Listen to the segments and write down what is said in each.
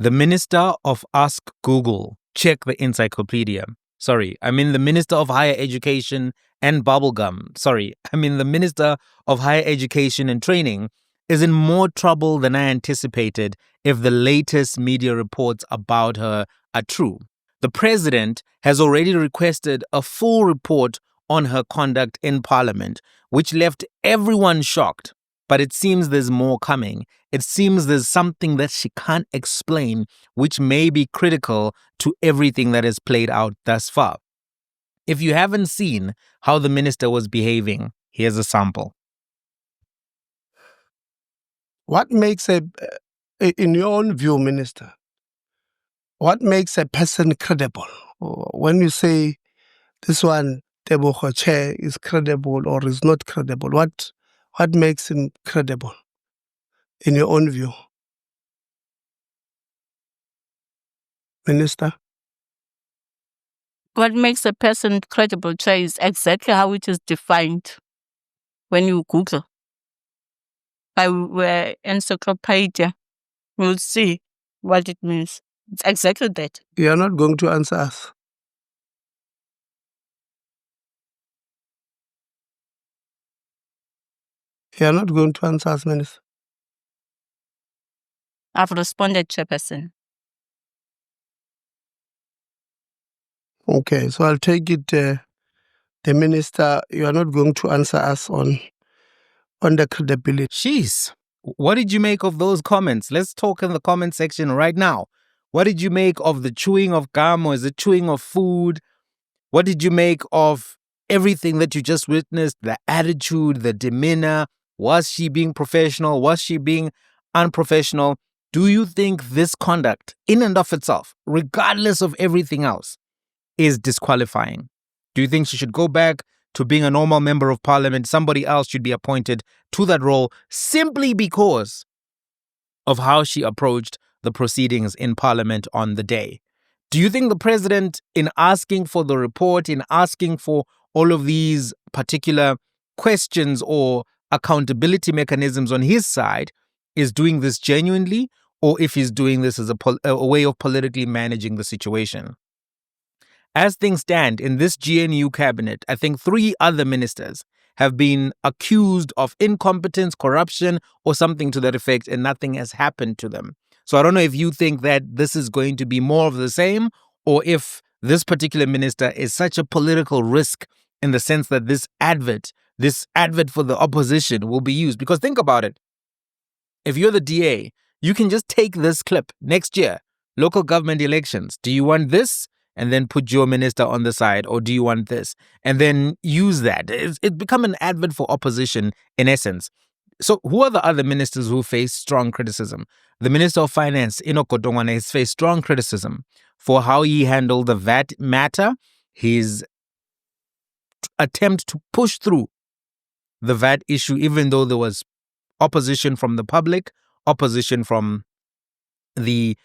The Minister of Ask Google. Check the encyclopedia. Sorry, I mean the Minister of Higher Education and Bubblegum. Sorry, I mean the Minister of Higher Education and Training is in more trouble than I anticipated if the latest media reports about her are true. The President has already requested a full report on her conduct in Parliament, which left everyone shocked. But it seems there's more coming. It seems there's something that she can't explain, which may be critical to everything that has played out thus far. If you haven't seen how the minister was behaving, here's a sample. What makes in your own view, Minister, what makes a person credible? When you say this one, Tebogo Chair, is credible or is not credible, what makes him credible in your own view? Minister? What makes a person credible, Chair, is exactly how it is defined when you Google. By encyclopedia, you'll see what it means. It's exactly that. You are not going to answer us. You are not going to answer us, Minister. I've responded, Chairperson. Okay, so I'll take it, the Minister, you are not going to answer us on the credibility. Jeez, what did you make of those comments? Let's talk in the comment section right now. What did you make of the chewing of gum, or is it chewing of food? What did you make of everything that you just witnessed? The attitude, the demeanor. Was she being professional? Was she being unprofessional? Do you think this conduct, in and of itself, regardless of everything else, is disqualifying? Do you think she should go back to being a normal member of parliament? Somebody else should be appointed to that role simply because of how she approached the proceedings in parliament on the day. Do you think the president, in asking for the report, in asking for all of these particular questions or accountability mechanisms on his side, is doing this genuinely, or if he's doing this as a way of politically managing the situation? As things stand in this GNU cabinet, I think 3 other ministers have been accused of incompetence, corruption, or something to that effect, and nothing has happened to them. So I don't know if you think that this is going to be more of the same, or if this particular minister is such a political risk in the sense that this advert for the opposition will be used. Because think about it. If you're the DA, you can just take this clip next year, local government elections. Do you want this? And then put your minister on the side, or do you want this? And then use that. It's become an advert for opposition in essence. So who are the other ministers who face strong criticism? The Minister of Finance, Enoch Godongwana, has faced strong criticism for how he handled the VAT matter, his attempt to push through the VAT issue, even though there was opposition from the public, opposition from the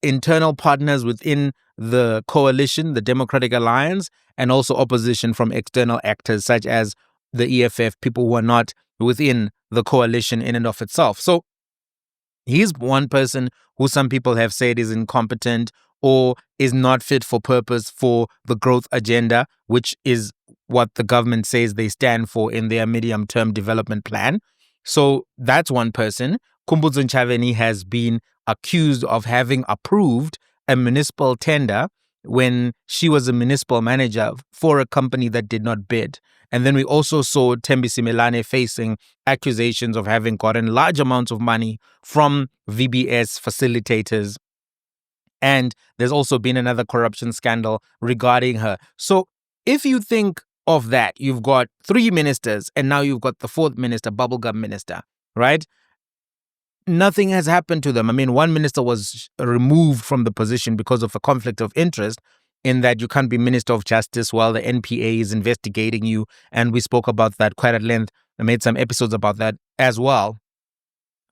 internal partners within the coalition, the Democratic Alliance, and also opposition from external actors such as the EFF, people who are not within the coalition in and of itself. So he's one person who some people have said is incompetent or is not fit for purpose for the growth agenda, which is what the government says they stand for in their medium-term development plan. So that's one person. Khumbudzo Ntshavheni has been accused of having approved a municipal tender when she was a municipal manager for a company that did not bid. And then we also saw Thembisi Melane facing accusations of having gotten large amounts of money from VBS facilitators. And there's also been another corruption scandal regarding her. So if you think of that, you've got 3 ministers and now you've got the 4th minister, bubblegum minister, right? Nothing has happened to them. I mean, one minister was removed from the position because of a conflict of interest, in that you can't be Minister of Justice while the NPA is investigating you. And we spoke about that quite at length. I made some episodes about that as well.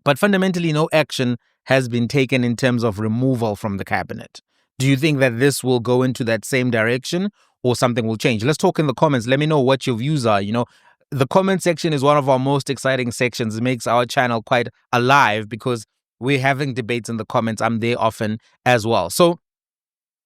But fundamentally, no action has been taken in terms of removal from the cabinet. Do you think that this will go into that same direction, or something will change? Let's talk in the comments. Let me know what your views are. The comment section is one of our most exciting sections. It makes our channel quite alive because we're having debates in the comments. I'm there often as well. So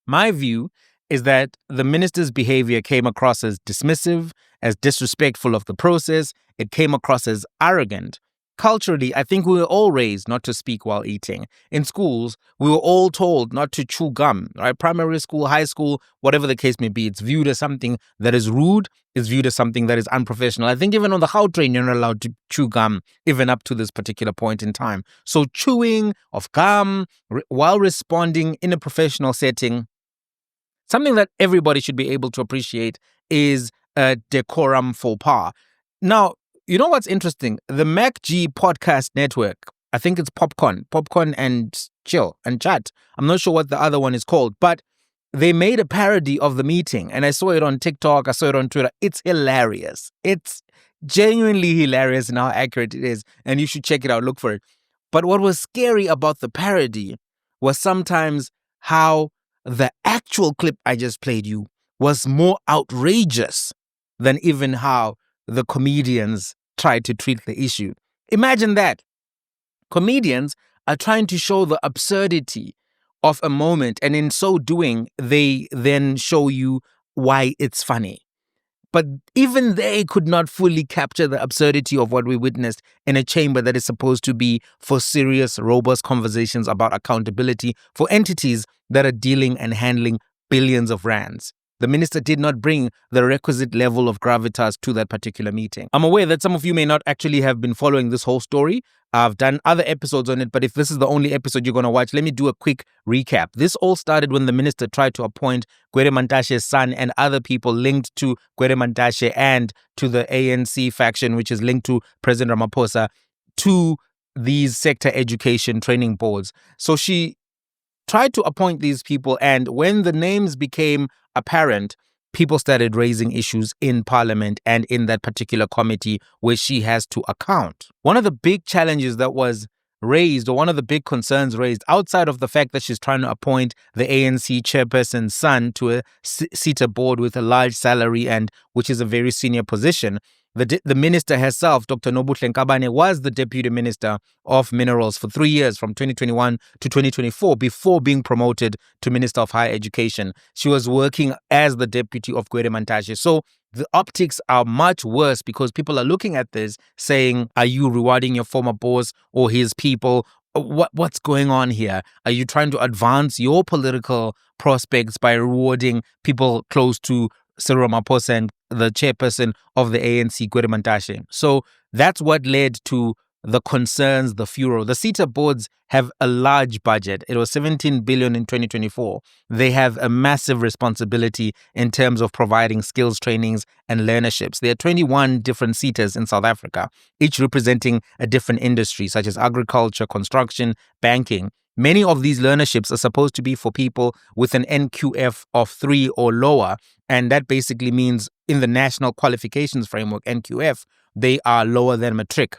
my view is that the minister's behavior came across as dismissive, as disrespectful of the process. It came across as arrogant. Culturally, I think we were all raised not to speak while eating. In schools, we were all told not to chew gum, right? Primary school, high school, whatever the case may be, it's viewed as something that is rude, it's viewed as something that is unprofessional. I think even on the how train, you're not allowed to chew gum, even up to this particular point in time. So chewing of gum while responding in a professional setting, something that everybody should be able to appreciate, is a decorum faux pas. Now, you know what's interesting? The MacG podcast network, I think it's Popcorn and Chill and Chat. I'm not sure what the other one is called, but they made a parody of the meeting, and I saw it on TikTok, I saw it on Twitter. It's hilarious. It's genuinely hilarious in how accurate it is, and you should check it out, look for it. But what was scary about the parody was sometimes how the actual clip I just played you was more outrageous than even how the comedians tried to treat the issue. Imagine that. Comedians are trying to show the absurdity of a moment, and in so doing, they then show you why it's funny. But even they could not fully capture the absurdity of what we witnessed in a chamber that is supposed to be for serious, robust conversations about accountability for entities that are dealing and handling billions of rands. The minister did not bring the requisite level of gravitas to that particular meeting. I'm aware that some of you may not actually have been following this whole story. I've done other episodes on it, but if this is the only episode you're going to watch, let me do a quick recap. This all started when the minister tried to appoint Gwede Mantashe's son and other people linked to Gwede Mantashe and to the ANC faction, which is linked to President Ramaphosa, to these sector education training boards. So she tried to appoint these people, and when the names became apparent, people started raising issues in Parliament and in that particular committee where she has to account. One of the big challenges that was raised, or one of the big concerns raised, outside of the fact that she's trying to appoint the ANC chairperson's son to a Seta board with a large salary and which is a very senior position, the minister herself, Dr. Nobuhle Nkabane, was the deputy minister of minerals for 3 years, from 2021 to 2024, before being promoted to minister of higher education. She was working as the deputy of Gwede Mantashe. So the optics are much worse because people are looking at this saying, are you rewarding your former boss or his people? What's going on here? Are you trying to advance your political prospects by rewarding people close to Cyril Ramaphosa and the chairperson of the ANC, Gwede Mantashe? So that's what led to the concerns, the furor. The Seta boards have a large budget. It was 17 billion in 2024. They have a massive responsibility in terms of providing skills trainings and learnerships. There are 21 different Setas in South Africa, each representing a different industry, such as agriculture, construction, banking. Many of these learnerships are supposed to be for people with an NQF of 3 or lower, and that basically means in the National Qualifications Framework, NQF, they are lower than matric.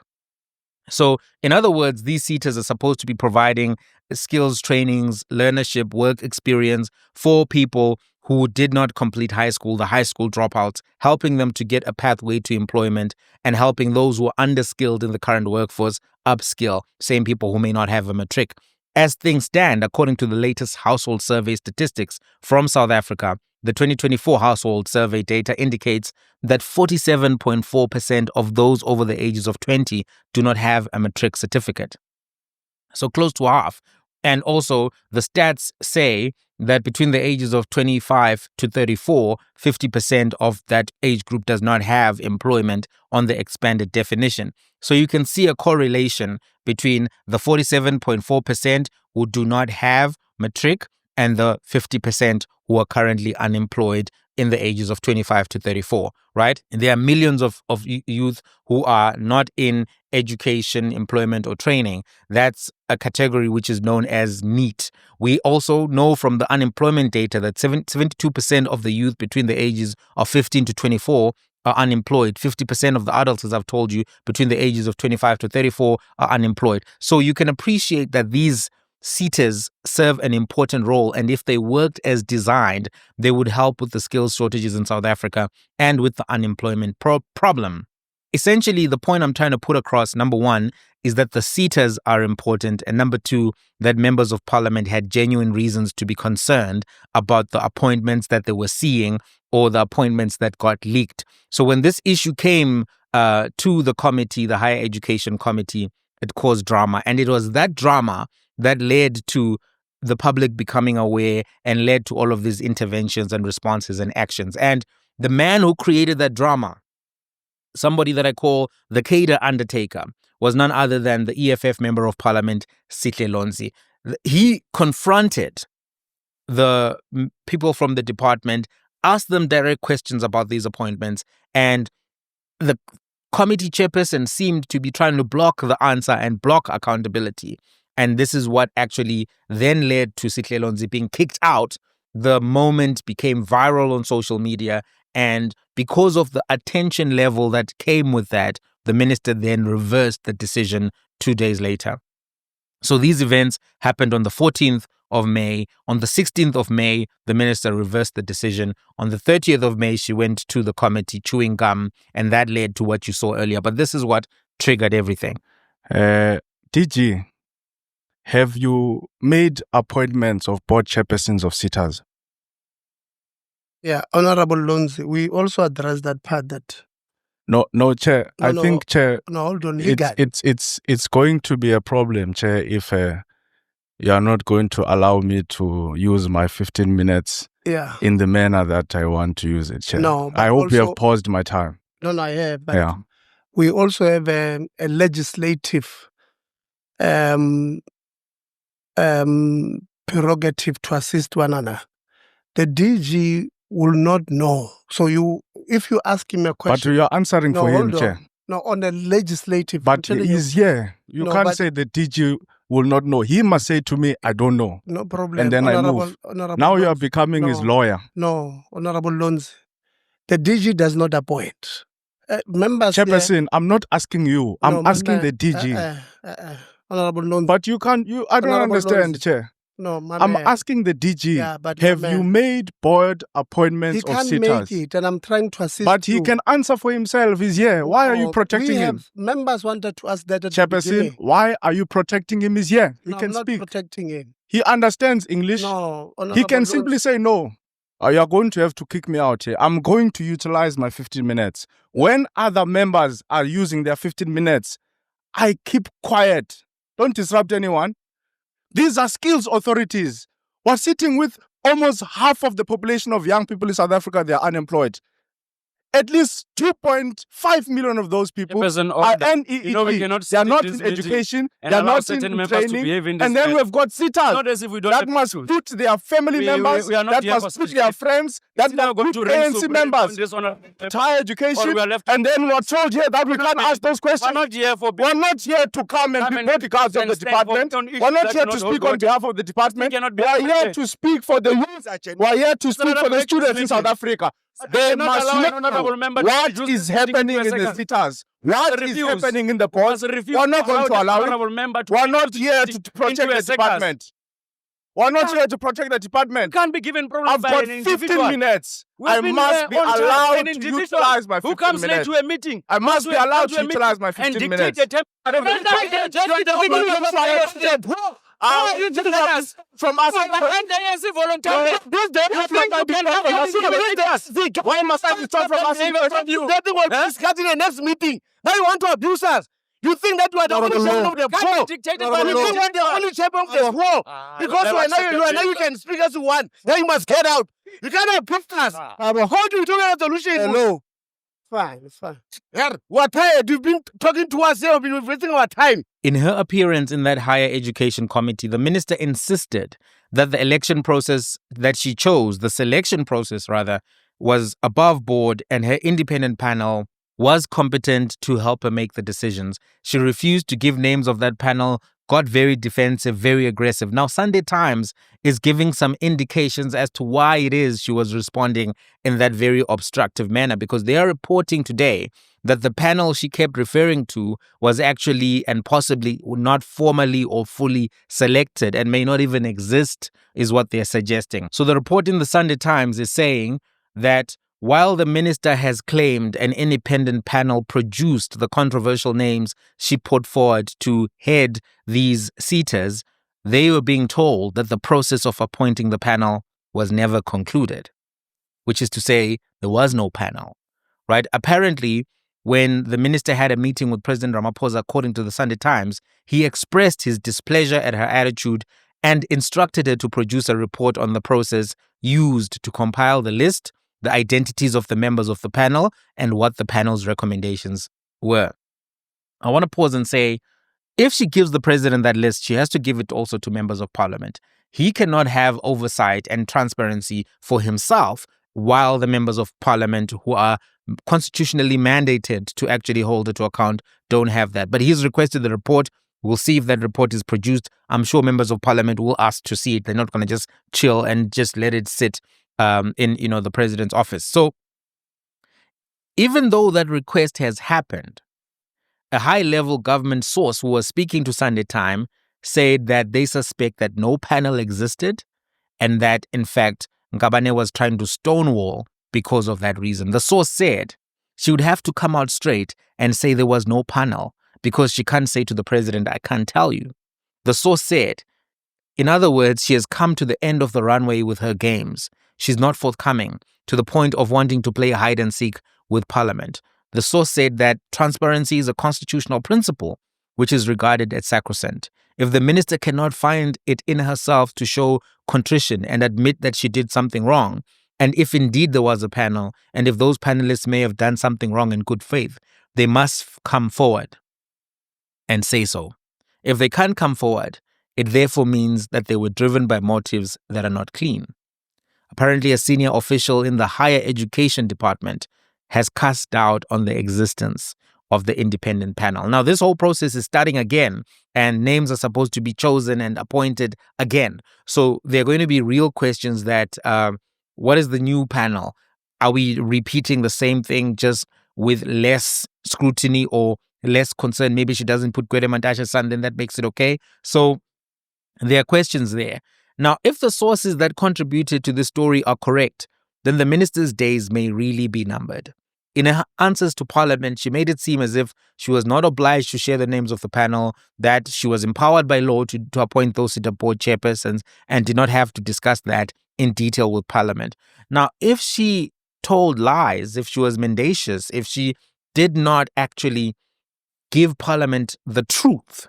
So, in other words, these Setas are supposed to be providing skills trainings, learnership, work experience for people who did not complete high school, the high school dropouts, helping them to get a pathway to employment and helping those who are underskilled in the current workforce upskill, same people who may not have a matric. As things stand, according to the latest household survey statistics from South Africa, the 2024 household survey data indicates that 47.4% of those over the ages of 20 do not have a matric certificate. So close to half. And also, the stats say that between the ages of 25 to 34, 50% of that age group does not have employment on the expanded definition. So you can see a correlation between the 47.4% who do not have matric and the 50% who are currently unemployed in the ages of 25 to 34, right? And there are millions of youth who are not in education, employment, or training. That's a category which is known as NEET. We also know from the unemployment data that 72% of the youth between the ages of 15 to 24 are unemployed. 50% of the adults, as I've told you, between the ages of 25 to 34 are unemployed. So you can appreciate that these Setas serve an important role, and if they worked as designed, they would help with the skills shortages in South Africa and with the unemployment problem. essentially, the point I'm trying to put across, number one, is that the Setas are important. And number two, that members of parliament had genuine reasons to be concerned about the appointments that they were seeing or the appointments that got leaked. So when this issue came to the committee, the Higher Education Committee, it caused drama. And it was that drama that led to the public becoming aware and led to all of these interventions and responses and actions. And the man who created that drama, somebody that I call the Cater Undertaker, was none other than the EFF Member of Parliament, Sihle Lonzi. He confronted the people from the department, asked them direct questions about these appointments, and the committee chairperson seemed to be trying to block the answer and block accountability. And this is what actually then led to Sihle Lonzi being kicked out. The moment became viral on social media, and because of the attention level that came with that, the minister then reversed the decision 2 days later. So these events happened on the 14th of May. On the 16th of May, the minister reversed the decision. On the 30th of May, she went to the committee chewing gum, and that led to what you saw earlier. But this is what triggered everything. DG, have you made appointments of board chairpersons of Setas? Yeah, Honorable Lonzi, we also addressed that part that... No, Chair. I think, Chair, No, hold on. it's going to be a problem, Chair, if you are not going to allow me to use my 15 minutes in the manner that I want to use it, Chair. No, but I hope you also- have paused my time. No, I have. But Yeah. we also have a legislative prerogative to assist one another. The DG will not know. So if you ask him a But question... you are answering for him, hold on. Chair. No, on a legislative... But he's here. You No, can't but- say the DG will not know. He must say to me, I don't know. No problem. And then I move. Honorable Now you are Lonzi. becoming his lawyer. No, Honorable Lonzi. The DG does not appoint. Members... Chairperson, I'm not asking you. I'm asking the DG. Honorable Lonzi. But I don't Honorable understand, Lonzi. Chair. No, my I'm man. asking the DG, Yeah, but have my you man, made board appointments he of can't Setas? make it, and I'm trying to assist But he you. can answer for himself. He's here. Why are you No, protecting we him? have members wanted to ask that at the Chairperson, beginning. why are you protecting him? He's here. He No, can I'm not speak. protecting him. He understands English. No, He Honorable can Lonzi. simply say no. You are going to have to kick me out here. I'm going to utilize my 15 minutes. When other members are using their 15 minutes, I keep quiet. Don't disrupt anyone. These are skills authorities. We're sitting with almost half of the population of young people in South Africa. They are unemployed. At least 2.5 million of those people Chairperson, are order. NEET. You know, we cannot They are sit not this in meeting education. and They are allow not certain in members to training. behave in this And then manner. we've got sitters Not as if we don't that have must to. put their family members, we are not that here for must put speech. their friends, that Now must going put to rank ANC Supreme members, on this honor. higher education, Or we are left- and then we're told here that we can't ask those We're questions. not here for We're not here to come and be bodyguards of the and stand for department. on issues We're not that here do to not speak hold on behalf of the department. cannot be We're here here. to speak for the youth. We're here to speak not for the a students in meeting. South Africa. But They cannot must allow an know honorable member to what introduce is this meeting happening to a in the second. sitters. What is Refuse. happening in the board. Must refuse We're not going to allow it. honorable member to We're not here to into protect a the second. department. We're not here to protect the department. Can't be given problem I've by got an 15 individual. minutes. We've I been must there be on time. allowed An to individual utilize my 15 who comes late minutes. to a meeting. I must be allowed to utilize my 15 and minutes. dictate the temp. From us. Why must I be told from asking you? That was discussed in the next meeting. Now you want to abuse us. You think that you are the only champion of the poor. Dictated You by think you are the only champion of the poor. Because you are now you can speak as you want. Then you must get out. You cannot abuse us. How do you do a resolution? Hello. Fine. We're tired. You've been talking to us here. We've been wasting our time. In her appearance in that Higher Education Committee, the minister insisted that the election process that she chose, the selection process rather, was above board and her independent panel was competent to help her make the decisions. She refused to give names of that panel, got very defensive, very aggressive. Now, Sunday Times is giving some indications as to why it is she was responding in that very obstructive manner, because they are reporting today that the panel she kept referring to was actually and possibly not formally or fully selected and may not even exist, is what they're suggesting. So the report in the Sunday Times is saying that while the minister has claimed an independent panel produced the controversial names she put forward to head these Setas, they were being told that the process of appointing the panel was never concluded, which is to say there was no panel, right? Apparently, when the minister had a meeting with President Ramaphosa, according to the Sunday Times, he expressed his displeasure at her attitude and instructed her to produce a report on the process used to compile the list, the identities of the members of the panel, and what the panel's recommendations were. I want to pause and say, if she gives the president that list, she has to give it also to members of parliament. He cannot have oversight and transparency for himself while the members of parliament who are constitutionally mandated to actually hold it to account don't have that. But he's requested the report. We'll see if that report is produced. I'm sure members of parliament will ask to see it. They're not going to just chill and just let it sit in the president's office. So even though that request has happened, a high-level government source who was speaking to Sunday Time said that they suspect that no panel existed and that, in fact, Ngabane was trying to stonewall because of that reason. The source said she would have to come out straight and say there was no panel because she can't say to the president, I can't tell you. The source said, in other words, she has come to the end of the runway with her games. She's not forthcoming to the point of wanting to play hide and seek with Parliament. The source said that transparency is a constitutional principle which is regarded as sacrosanct. If the minister cannot find it in herself to show contrition and admit that she did something wrong, and if indeed there was a panel, and if those panelists may have done something wrong in good faith, they must come forward and say so. If they can't come forward, it therefore means that they were driven by motives that are not clean. Apparently, a senior official in the higher education department has cast doubt on the existence of the independent panel. Now, this whole process is starting again, and names are supposed to be chosen and appointed again. So there are going to be real questions that, what is the new panel? Are we repeating the same thing just with less scrutiny or less concern? Maybe she doesn't put Gwede Mantashe's son, then that makes it okay. So there are questions there. Now, if the sources that contributed to this story are correct, then the minister's days may really be numbered. In her answers to Parliament, she made it seem as if she was not obliged to share the names of the panel, that she was empowered by law to appoint those Seta board chairpersons and did not have to discuss that in detail with Parliament. Now, if she told lies, if she was mendacious, if she did not actually give Parliament the truth,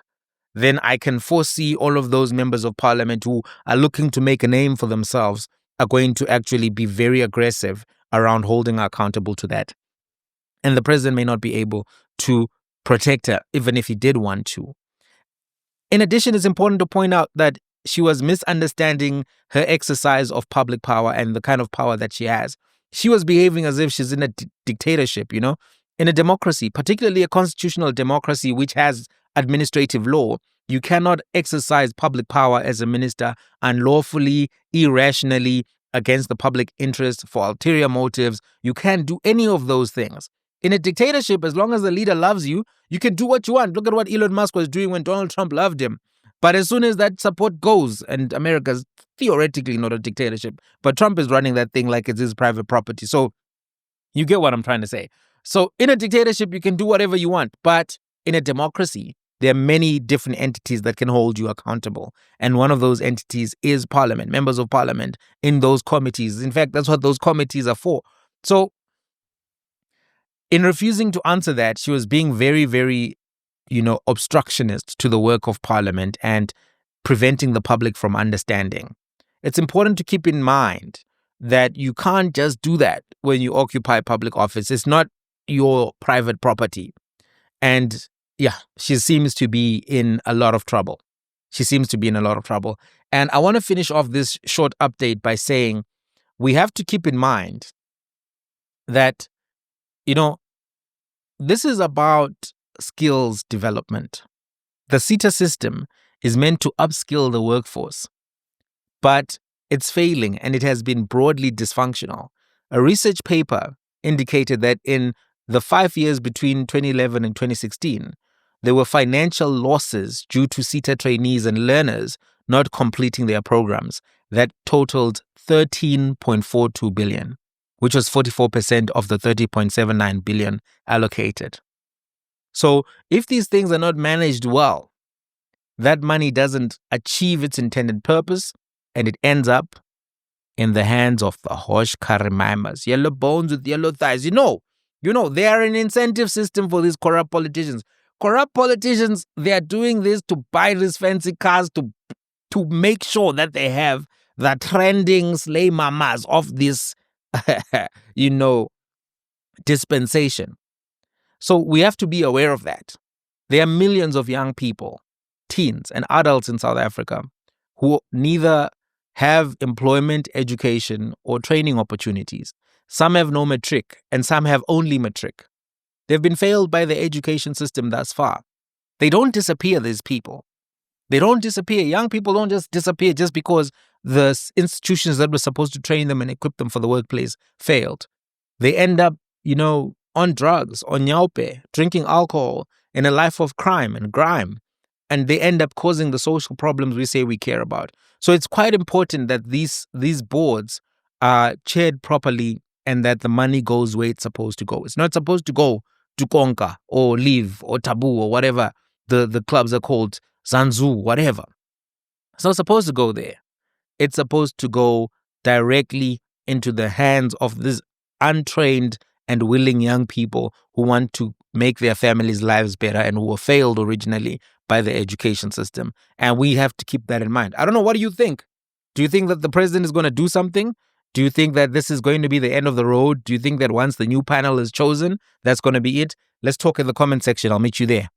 then I can foresee all of those members of Parliament who are looking to make a name for themselves are going to actually be very aggressive around holding her accountable to that. And the president may not be able to protect her, even if he did want to. In addition, it's important to point out that she was misunderstanding her exercise of public power and the kind of power that she has. She was behaving as if she's in a dictatorship, In a democracy, particularly a constitutional democracy which has administrative law, you cannot exercise public power as a minister unlawfully, irrationally, against the public interest for ulterior motives. You can't do any of those things. In a dictatorship, as long as the leader loves you, you can do what you want. Look at what Elon Musk was doing when Donald Trump loved him. But as soon as that support goes, and America's theoretically not a dictatorship, but Trump is running that thing like it's his private property. So you get what I'm trying to say. So in a dictatorship, you can do whatever you want. But in a democracy, there are many different entities that can hold you accountable. And one of those entities is Parliament, members of Parliament in those committees. In fact, that's what those committees are for. So in refusing to answer that, she was being very, very, obstructionist to the work of Parliament and preventing the public from understanding. It's important to keep in mind that you can't just do that when you occupy public office. It's not your private property. And yeah, she seems to be in a lot of trouble. And I want to finish off this short update by saying we have to keep in mind that, this is about skills development. The Seta system is meant to upskill the workforce, but it's failing and it has been broadly dysfunctional. A research paper indicated that in the 5 years between 2011 and 2016, there were financial losses due to Seta trainees and learners not completing their programs that totaled 13.42 billion. which was 44% of the 30.79 billion allocated. So if these things are not managed well, that money doesn't achieve its intended purpose, and it ends up in the hands of the Hosh Karimamas, yellow bones with yellow thighs. You know, they are an incentive system for these corrupt politicians. Corrupt politicians, they are doing this to buy these fancy cars to make sure that they have the trending slay mamas of this, dispensation. So we have to be aware of that. There are millions of young people, teens and adults in South Africa who neither have employment, education, or training opportunities. Some have no matric and some have only matric. They've been failed by the education system thus far. They don't disappear, these people. They don't disappear. Young people don't just disappear just because the institutions that were supposed to train them and equip them for the workplace failed. They end up, on drugs, on nyaupe, drinking alcohol, in a life of crime and grime. And they end up causing the social problems we say we care about. So it's quite important that these boards are chaired properly and that the money goes where it's supposed to go. It's not supposed to go to Konka or Live or Taboo or whatever the clubs are called, Zanzu, whatever. It's not supposed to go there. It's supposed to go directly into the hands of these untrained and willing young people who want to make their families' lives better and who were failed originally by the education system. And we have to keep that in mind. I don't know. What do you think? Do you think that the president is going to do something? Do you think that this is going to be the end of the road? Do you think that once the new panel is chosen, that's going to be it? Let's talk in the comment section. I'll meet you there.